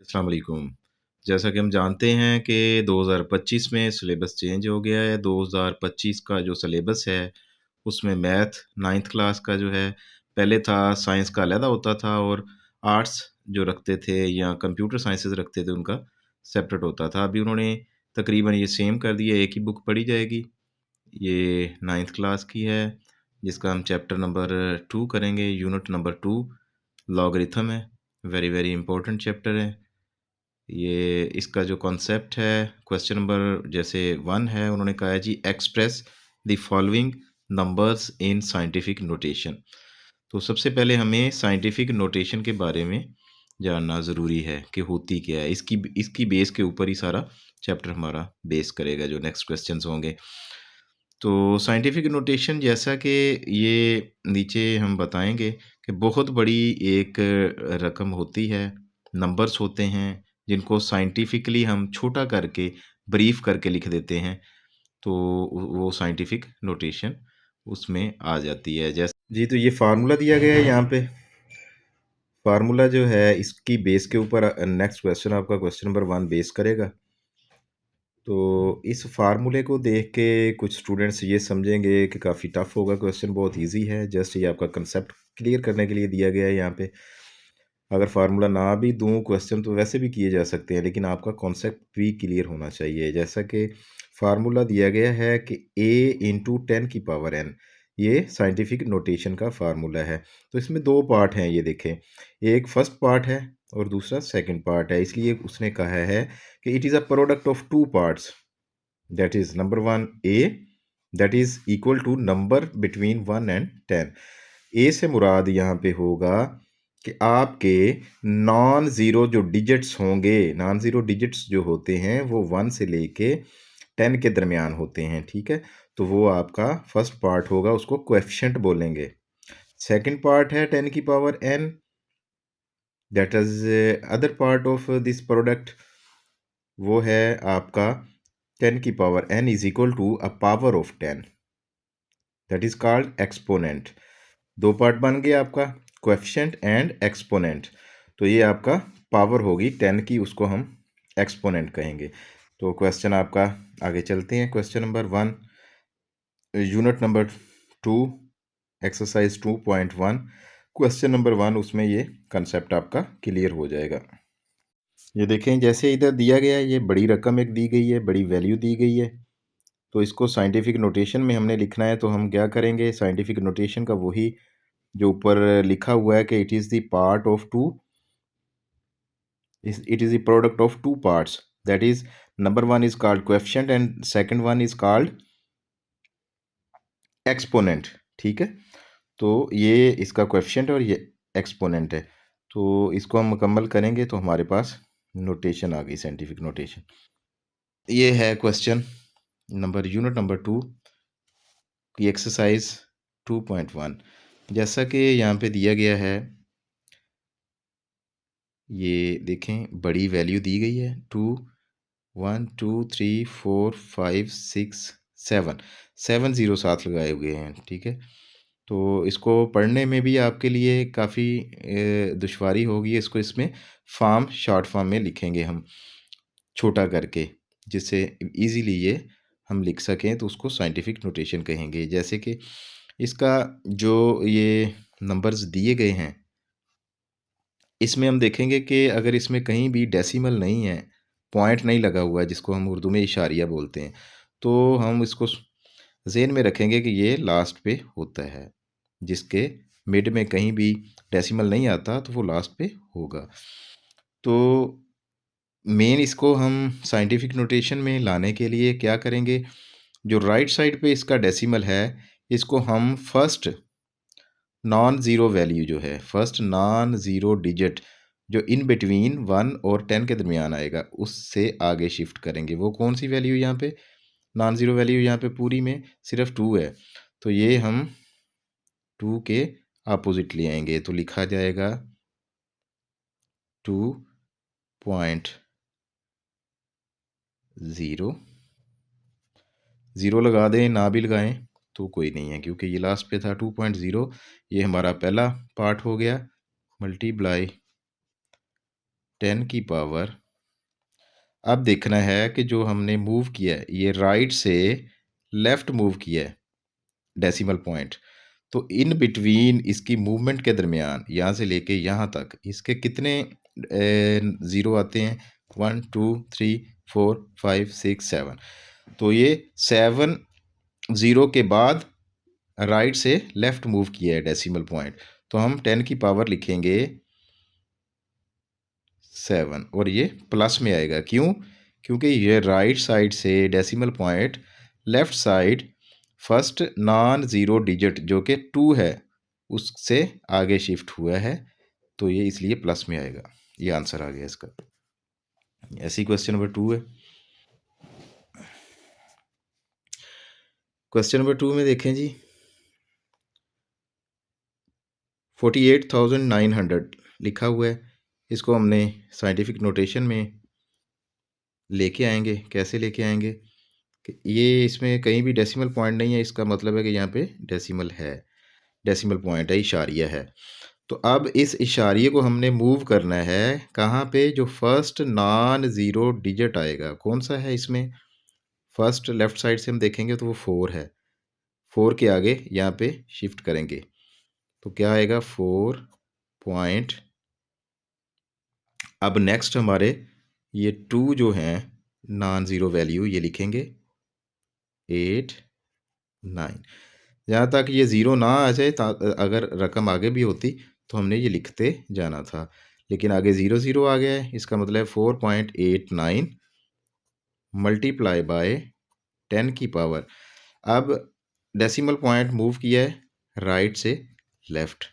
अस्सलाम वालेकुम। जैसा कि हम जानते हैं कि 2025 में सिलेबस चेंज हो गया है। 2025 का जो सिलेबस है, उसमें मैथ 9th क्लास का जो है, पहले था साइंस का अलहदा होता था और आर्ट्स जो रखते थे या कंप्यूटर साइंसेज़ रखते थे, उनका सेपरेट होता था। अभी उन्होंने तकरीबन ये सेम कर दिया, एक ही बुक पढ़ी जाएगी। ये 9th क्लास की है, जिसका हम चैप्टर नंबर 2 करेंगे, यूनिट नंबर 2 लॉगरिथम है। वेरी, वेरी इंपॉर्टेंट चैप्टर है। ये इसका जो कॉन्सेप्ट है, क्वेश्चन नंबर जैसे 1 है, उन्होंने कहा है जी express the following numbers in scientific notation. तो सबसे पहले हमें साइंटिफिक नोटेशन के बारे में जानना ज़रूरी है कि होती क्या है। इसकी बेस के ऊपर ही सारा चैप्टर हमारा बेस करेगा, जो नेक्स्ट क्वेश्चंस होंगे। तो साइंटिफिक नोटेशन जैसा कि ये नीचे हम बताएँगे कि बहुत बड़ी एक रकम होती है, नंबर्स होते हैं, जिनको साइंटिफिकली हम छोटा करके, ब्रीफ करके लिख देते हैं, तो वो साइंटिफिक नोटेशन उसमें आ जाती है। जी, तो ये फ़ार्मूला दिया गया है यहाँ पे। फ़ार्मूला जो है, इसकी बेस के ऊपर नेक्स्ट क्वेश्चन आपका क्वेश्चन नंबर 1 बेस करेगा। तो इस फ़ार्मूले को देख के कुछ स्टूडेंट्स ये समझेंगे कि काफ़ी टफ़ होगा, क्वेश्चन बहुत ईज़ी है। जस्ट ये आपका कंसेप्ट क्लियर करने के लिए दिया गया है यहाँ पे। अगर फ़ार्मूला ना भी दूँ, क्वेश्चन तो वैसे भी किए जा सकते हैं, लेकिन आपका कॉन्सेप्ट भी क्लियर होना चाहिए। जैसा कि फ़ार्मूला दिया गया है कि a इंटू 10 की पावर n, ये साइंटिफिक नोटेशन का फ़ार्मूला है। तो इसमें 2 पार्ट हैं, ये देखें। एक फर्स्ट पार्ट है और दूसरा सेकंड पार्ट है। इसलिए उसने कहा है कि it is a product of 2 parts, that is number 1 a, that is equal to number between 1 and 10। A से मुराद यहाँ पे होगा कि आपके नॉन ज़ीरो जो डिजिट्स होंगे, नॉन ज़ीरो डिजिट्स जो होते हैं वो 1 से लेके 10 के दरमियान होते हैं, ठीक है? तो वो आपका फर्स्ट पार्ट होगा, उसको कोएफ़िशिएंट बोलेंगे। सेकंड पार्ट है 10 की power n, that is other part of this product, वो है आपका 10 की power n is equal to a power of 10, that is called exponent. 2 part बन गया आपका, कोएफ़िशिएंट एंड एक्सपोनेंट। तो ये आपका पावर होगी 10 की, उसको हम एक्सपोनेंट कहेंगे। तो क्वेश्चन आपका आगे चलते हैं, question number 1 unit number 2 exercise 2.1, question number 1, उसमें ये कंसेप्ट आपका क्लियर हो जाएगा। ये देखें, जैसे इधर दिया गया है, ये बड़ी रकम एक दी गई है, बड़ी वैल्यू दी गई है। तो इसको साइंटिफिक नोटेशन में हमने लिखना है, तो हम क्या करेंगे, साइंटिफिक नोटेशन का वही जो ऊपर लिखा हुआ है कि it is the part of two, it is the product of two parts, that is number 1 is called coefficient and second one is called exponent, ठीक है? तो ये इसका कोएफ़िशिएंट और ये एक्सपोनेंट है। तो इसको हम मुकम्मल करेंगे तो हमारे पास नोटेशन आ गई, साइंटिफिक नोटेशन। ये है क्वेश्चन नंबर यूनिट नंबर 2 की एक्सरसाइज 2.1। जैसा कि यहाँ पे दिया गया है, ये देखें, बड़ी वैल्यू दी गई है 2, 1 2 3 4 5 6 7, 7 ज़ीरो साथ लगाए हुए हैं, ठीक है? तो इसको पढ़ने में भी आपके लिए काफ़ी दुश्वारी होगी। इसको इसमें शॉर्ट फॉर्म में लिखेंगे हम, छोटा करके, जिससे ईज़िली ये हम लिख सकें, तो उसको साइंटिफिक नोटेशन कहेंगे। जैसे कि इसका जो ये नंबर्स दिए गए हैं, इसमें हम देखेंगे कि अगर इसमें कहीं भी डेसिमल नहीं है, पॉइंट नहीं लगा हुआ है, जिसको हम उर्दू में इशारिया बोलते हैं, तो हम इसको ज़हन में रखेंगे कि ये लास्ट पे होता है। जिसके मिड में कहीं भी डेसिमल नहीं आता, तो वो लास्ट पे होगा। तो मेन इसको हम साइंटिफिक नोटेशन में लाने के लिए क्या करेंगे, जो राइट साइड पे इसका डेसिमल है, इसको हम फर्स्ट नॉन ज़ीरो वैल्यू जो है, फर्स्ट नॉन ज़ीरो डिजिट जो इन बिटवीन 1 और 10 के दरमियान आएगा, उससे आगे शिफ्ट करेंगे। वो कौन सी वैल्यू यहाँ पे, नॉन ज़ीरो वैल्यू यहाँ पे पूरी में सिर्फ 2 है, तो ये हम 2 के अपोजिट ले आएंगे, तो लिखा जाएगा 2.0, ज़ीरो लगा दें, ना भी लगाएं तो कोई नहीं है, क्योंकि ये लास्ट पे था 2.0। ये हमारा पहला पार्ट हो गया, मल्टीप्लाई 10 की पावर, अब देखना है कि जो हमने मूव किया है ये राइट से लेफ़्ट मूव किया है डेसिमल पॉइंट, तो इन बिटवीन इसकी मूवमेंट के दरमियान यहाँ से लेके यहाँ तक इसके कितने ज़ीरो आते हैं? 1 2 3 4 5 6 7। तो ये 7 ज़ीरो के बाद राइट से लेफ़्ट मूव किया है डेसिमल पॉइंट, तो हम 10 की पावर लिखेंगे 7 और ये प्लस में आएगा। क्यों? क्योंकि ये राइट साइड से decimal point left side first non zero digit जो कि 2 है उससे आगे शिफ्ट हुआ है, तो ये इसलिए प्लस में आएगा। ये आंसर आ गया इसका। ऐसी क्वेश्चन नंबर 2 है। क्वेश्चन नंबर 2 में देखें जी, 48,900 लिखा हुआ है। इसको हमने साइंटिफिक नोटेशन में लेके आएंगे। कैसे लेके आएंगे कि ये इसमें कहीं भी डेसिमल पॉइंट नहीं है, इसका मतलब है कि यहाँ पे डेसिमल है, डेसिमल पॉइंट है, इशारिया है। तो अब इस इशारिये को हमने मूव करना है कहाँ पे? जो फर्स्ट नॉन ज़ीरो डिजिट आएगा कौन सा है इसमें? फर्स्ट लेफ़्ट साइड से हम देखेंगे तो वो 4 है, 4 के आगे यहाँ पे शिफ्ट करेंगे तो क्या आएगा? 4 पॉइंट। अब नेक्स्ट हमारे ये 2 जो हैं नॉन ज़ीरो वैल्यू ये लिखेंगे 8 9। जहाँ तक ये ज़ीरो ना आ जाए, अगर रकम आगे भी होती तो हमने ये लिखते जाना था, लेकिन आगे ज़ीरो ज़ीरो आ गया है। इसका मतलब 4.89 मल्टीप्लाई बाय 10 की पावर। अब डेसिमल पॉइंट मूव किया है राइट से लेफ़्ट,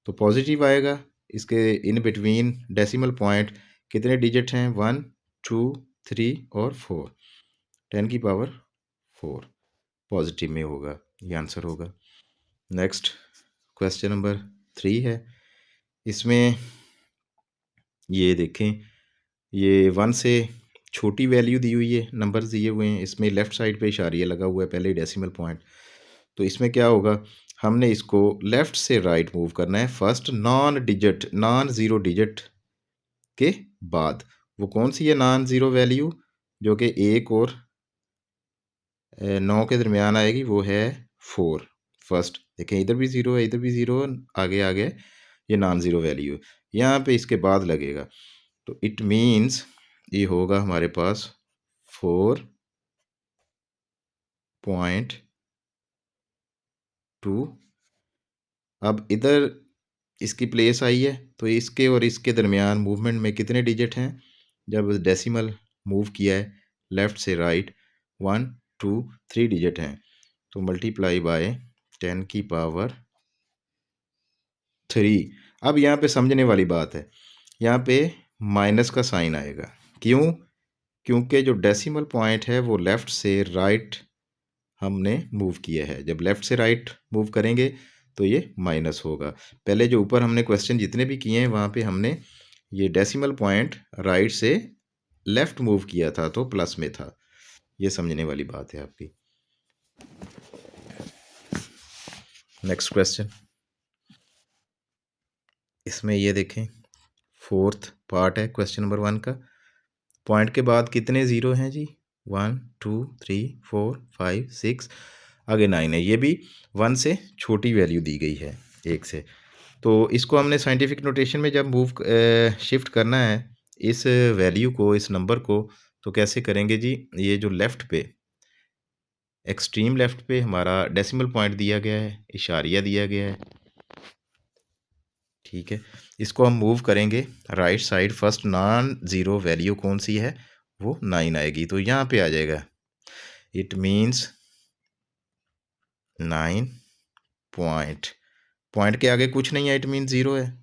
तो पॉजिटिव आएगा। इसके इन बिटवीन डेसिमल पॉइंट कितने डिजिट हैं? 1 2 3 और 4। 10 की पावर 4 पॉजिटिव में होगा, ये आंसर होगा। नेक्स्ट क्वेश्चन नंबर 3 है। इसमें ये देखें, ये 1 से छोटी वैल्यू दी हुई है, नंबर्स दिए हुए हैं, इसमें लेफ़्ट साइड पे इशारिया लगा हुआ है पहले ही डेसिमल पॉइंट। तो इसमें क्या होगा? हमने इसको लेफ़्ट से राइट मूव करना है फर्स्ट नॉन ज़ीरो डिजिट के बाद। वो कौन सी है नॉन ज़ीरो वैल्यू जो कि 1 और 9 के दरमियान आएगी? वो है 4। फर्स्ट देखें, इधर भी ज़ीरो है, इधर भी ज़ीरो, आगे आगे ये नॉन ज़ीरो वैल्यू यहाँ पे इसके बाद लगेगा, तो इट मीन्स ये होगा हमारे पास 4.2। अब इधर इसकी प्लेस आई है, तो इसके और इसके दरमियान मूवमेंट में कितने डिजिट हैं? जब डेसिमल मूव किया है लेफ़्ट से राइट 1 2 3 डिजिट हैं, तो मल्टीप्लाई बाय 10 की पावर 3। अब यहाँ पे समझने वाली बात है, यहाँ पे माइनस का साइन आएगा। क्यों? क्योंकि जो डेसिमल पॉइंट है वो लेफ़्ट से राइट हमने मूव किया है। जब लेफ़्ट से राइट मूव करेंगे तो ये माइनस होगा। पहले जो ऊपर हमने क्वेश्चन जितने भी किए हैं वहाँ पे हमने ये डेसिमल पॉइंट राइट से लेफ़्ट मूव किया था तो प्लस में था। ये समझने वाली बात है आपकी। नेक्स्ट क्वेश्चन, इसमें ये देखें, 4th पार्ट है क्वेश्चन नंबर 1 का। पॉइंट के बाद कितने ज़ीरो हैं जी? 1 2 3 4 5 6, आगे 9 है। ये भी 1 से छोटी वैल्यू दी गई है 1 से। तो इसको हमने साइंटिफिक नोटेशन में जब शिफ्ट करना है इस वैल्यू को, इस नंबर को, तो कैसे करेंगे जी? ये जो लेफ़्ट पे, एक्सट्रीम लेफ़्ट पे हमारा डेसिमल पॉइंट दिया गया है, इशारिया दिया गया है, ठीक है। इसको हम मूव करेंगे right side, first non zero value कौन सी है? वो 9 आएगी, तो यहाँ पे आ जाएगा। इट मीन्स 9 पॉइंट, पॉइंट के आगे कुछ नहीं है, इट मीन्स 0 है।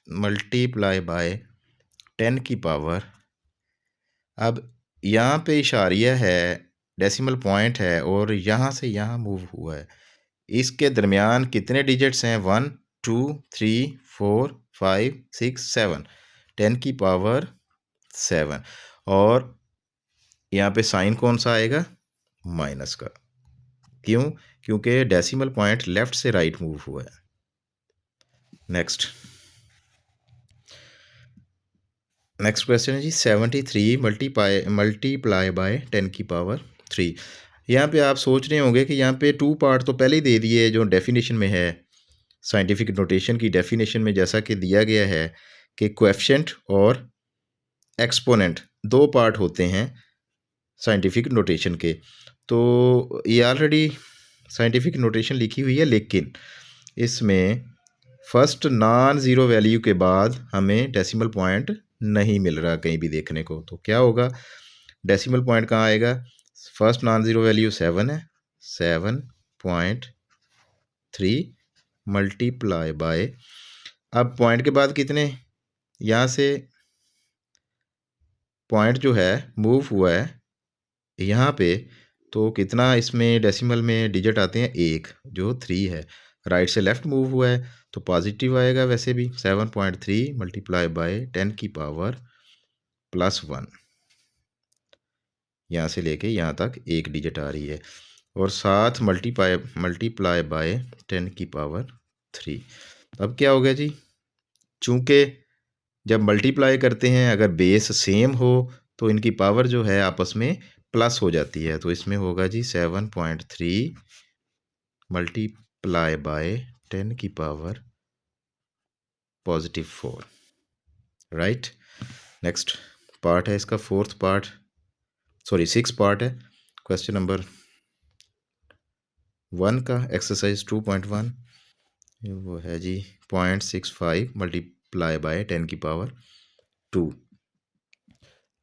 मल्टीप्लाई बाय 10 की पावर, अब यहाँ पे इशारिया है, डेसिमल पॉइंट है और यहाँ से यहाँ मूव हुआ है, इसके दरमियान कितने डिजिट्स हैं? 1 2 3 4 5 6 7, 10 की पावर 7। और यहाँ पे साइन कौन सा आएगा? माइनस का। क्यों? क्योंकि डेसिमल पॉइंट लेफ़्ट से राइट मूव हुआ है। नेक्स्ट नेक्स्ट क्वेश्चन है जी 73 मल्टीप्लाई बाय 10 की पावर 3। यहाँ पे आप सोच रहे होंगे कि यहाँ पे 2 पार्ट तो पहले ही दे दिए जो डेफिनेशन में है, साइंटिफिक नोटेशन की डेफिनेशन में जैसा कि दिया गया है कि कोएफिशिएंट और एक्सपोनेंट 2 पार्ट होते हैं साइंटिफिक नोटेशन के। तो ये ऑलरेडी साइंटिफिक नोटेशन लिखी हुई है, लेकिन इसमें फर्स्ट नॉन ज़ीरो वैल्यू के बाद हमें डेसिमल पॉइंट नहीं मिल रहा कहीं भी देखने को। तो क्या होगा, डेसिमल पॉइंट कहाँ आएगा, फर्स्ट नॉन ज़ीरो वैल्यू 7 है, 7.3 मल्टीप्लाई बाय, अब पॉइंट के बाद कितने, यहाँ से पॉइंट जो है मूव हुआ है यहाँ पे, तो कितना इसमें डेसिमल में डिजिट आते हैं, एक जो 3 है। राइट से लेफ़्ट मूव हुआ है तो पॉजिटिव आएगा वैसे भी, 7.3 मल्टीप्लाई बाय 10 की पावर +1, यहाँ से लेके यहाँ तक एक डिजिट आ रही है, और साथ मल्टीप्लाई बाय 10 की पावर 3। अब क्या हो गया जी, चूँकि जब मल्टीप्लाई करते हैं अगर बेस सेम हो तो इनकी पावर जो है आपस में प्लस हो जाती है। तो इसमें होगा जी 7.3 मल्टीप्लाई बाय 10 की पावर +4, राइट। नेक्स्ट पार्ट है इसका, फोर्थ पार्ट, सॉरी 6 पार्ट है क्वेश्चन नंबर 1 का, एक्सरसाइज 2.1, वो है जी 0.65 मल्टीप्लाई बाय 10 की पावर 2।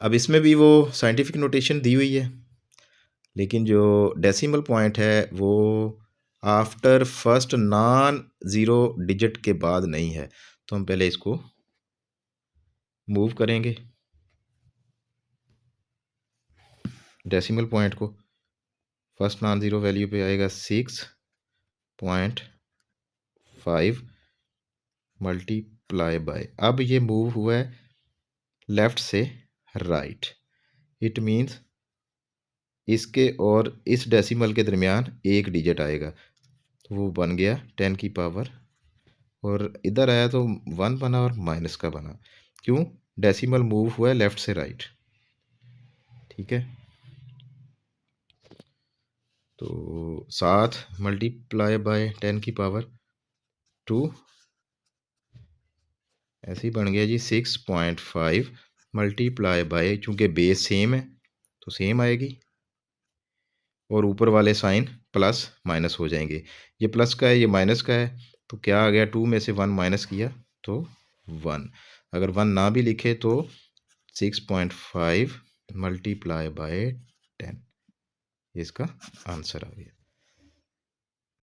अब इसमें भी वो साइंटिफिक नोटेशन दी हुई है, लेकिन जो डेसिमल पॉइंट है वो after first non zero digit के बाद नहीं है। तो हम पहले इसको मूव करेंगे डेसिमल पॉइंट को, फर्स्ट नॉन ज़ीरो वैल्यू पे आएगा 6.5 मल्टीप्लाई बाय, अब ये मूव हुआ है लेफ़्ट से राइट, इट मीन्स इसके और इस डेसिमल के दरमियान एक डिजिट आएगा, तो वो बन गया 10 की पावर, और इधर आया तो 1 बना और माइनस का बना, क्यों, डेसिमल मूव हुआ है लेफ़्ट से राइट, ठीक है। तो 7 मल्टीप्लाई बाय 10 की पावर 2, ऐसे ही बन गया जी 6.5 मल्टीप्लाई बाय, चूँकि बेस सेम है तो सेम आएगी, और ऊपर वाले साइन प्लस माइनस हो जाएंगे, ये प्लस का है ये माइनस का है, तो क्या आ गया, 2 में से 1 माइनस किया तो 1, अगर 1 ना भी लिखे तो 6.5 मल्टीप्लाई बाय 10, इसका आंसर आ गया।